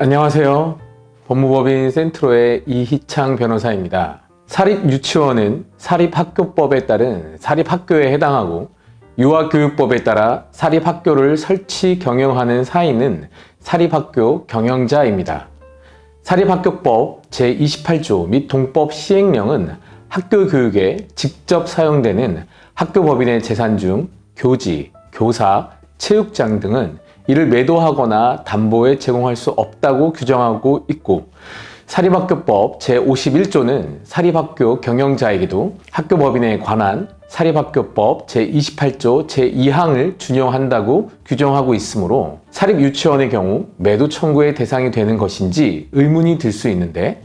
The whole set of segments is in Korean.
안녕하세요. 법무법인 센트로의 이희창 변호사입니다. 사립유치원은 사립학교법에 따른 사립학교에 해당하고 유아교육법에 따라 사립학교를 설치 경영하는 사인은 사립학교 경영자입니다. 사립학교법 제28조 및 동법 시행령은 학교 교육에 직접 사용되는 학교법인의 재산 중 교지, 교사, 체육장 등은 이를 매도하거나 담보에 제공할 수 없다고 규정하고 있고, 사립학교법 제51조는 사립학교 경영자에게도 학교법인에 관한 사립학교법 제28조 제2항을 준용한다고 규정하고 있으므로 사립유치원의 경우 매도 청구의 대상이 되는 것인지 의문이 들 수 있는데,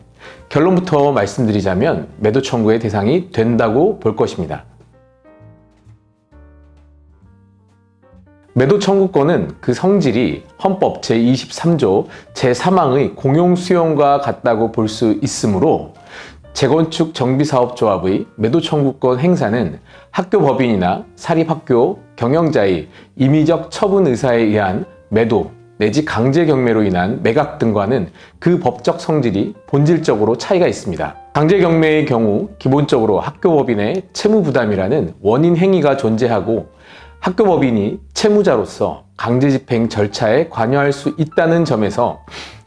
결론부터 말씀드리자면 매도 청구의 대상이 된다고 볼 것입니다. 매도 청구권은 그 성질이 헌법 제23조 제3항의 공용수용과 같다고 볼 수 있으므로 재건축 정비사업조합의 매도 청구권 행사는 학교법인이나 사립학교 경영자의 임의적 처분 의사에 의한 매도 내지 강제 경매로 인한 매각 등과는 그 법적 성질이 본질적으로 차이가 있습니다. 강제 경매의 경우 기본적으로 학교법인의 채무부담이라는 원인 행위가 존재하고 학교법인이 채무자로서 강제집행 절차에 관여할 수 있다는 점에서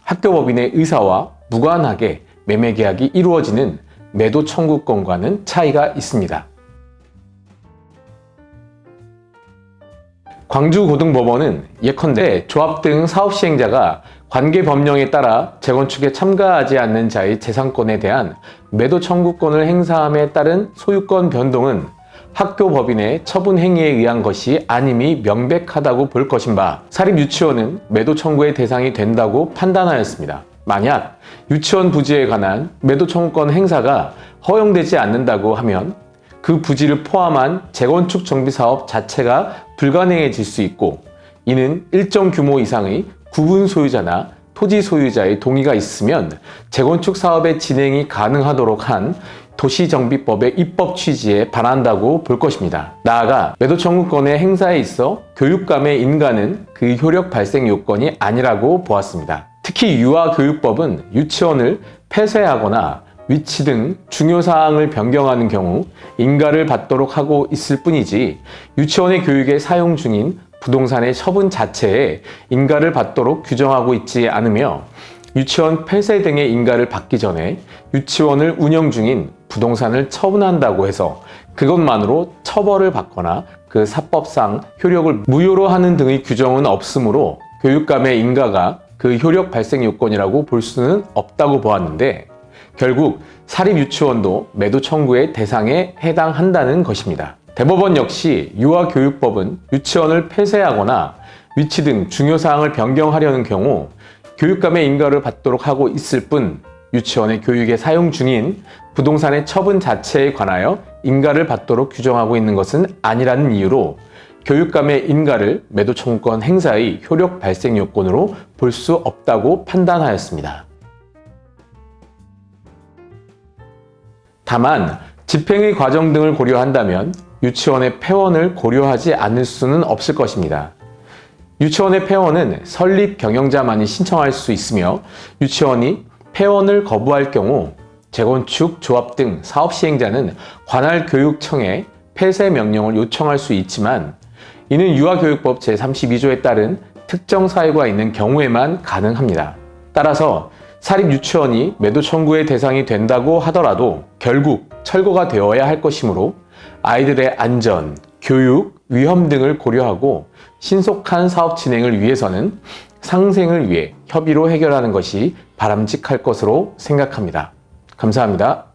학교법인의 의사와 무관하게 매매계약이 이루어지는 매도 청구권과는 차이가 있습니다. 광주고등법원은 예컨대 조합 등 사업시행자가 관계법령에 따라 재건축에 참가하지 않는 자의 재산권에 대한 매도 청구권을 행사함에 따른 소유권 변동은 학교법인의 처분 행위에 의한 것이 아님이 명백하다고 볼 것인바, 사립유치원은 매도 청구의 대상이 된다고 판단하였습니다. 만약 유치원 부지에 관한 매도 청구권 행사가 허용되지 않는다고 하면 그 부지를 포함한 재건축 정비사업 자체가 불가능해질 수 있고, 이는 일정 규모 이상의 구분 소유자나 토지 소유자의 동의가 있으면 재건축 사업의 진행이 가능하도록 한 도시정비법의 입법 취지에 반한다고 볼 것입니다. 나아가 매도 청구권의 행사에 있어 교육감의 인가는 그 효력 발생 요건이 아니라고 보았습니다. 특히 유아교육법은 유치원을 폐쇄하거나 위치 등 중요사항을 변경하는 경우 인가를 받도록 하고 있을 뿐이지, 유치원의 교육에 사용 중인 부동산의 처분 자체에 인가를 받도록 규정하고 있지 않으며, 유치원 폐쇄 등의 인가를 받기 전에 유치원을 운영 중인 부동산을 처분한다고 해서 그것만으로 처벌을 받거나 그 사법상 효력을 무효로 하는 등의 규정은 없으므로 교육감의 인가가 그 효력 발생 요건이라고 볼 수는 없다고 보았는데, 결국 사립유치원도 매도 청구의 대상에 해당한다는 것입니다. 대법원 역시 유아교육법은 유치원을 폐쇄하거나 위치 등 중요사항을 변경하려는 경우 교육감의 인가를 받도록 하고 있을 뿐, 유치원의 교육에 사용 중인 부동산의 처분 자체에 관하여 인가를 받도록 규정하고 있는 것은 아니라는 이유로 교육감의 인가를 매도 청구권 행사의 효력 발생 요건으로 볼 수 없다고 판단하였습니다. 다만 집행의 과정 등을 고려한다면 유치원의 폐원을 고려하지 않을 수는 없을 것입니다. 유치원의 폐원은 설립 경영자만이 신청할 수 있으며, 유치원이 폐원을 거부할 경우 재건축 조합 등 사업 시행자는 관할 교육청에 폐쇄 명령을 요청할 수 있지만, 이는 유아교육법 제32조에 따른 특정 사유가 있는 경우에만 가능합니다. 따라서 사립유치원이 매도 청구의 대상이 된다고 하더라도 결국 철거가 되어야 할 것이므로 아이들의 안전, 교육, 위험 등을 고려하고 신속한 사업 진행을 위해서는 상생을 위해 협의로 해결하는 것이 바람직할 것으로 생각합니다. 감사합니다.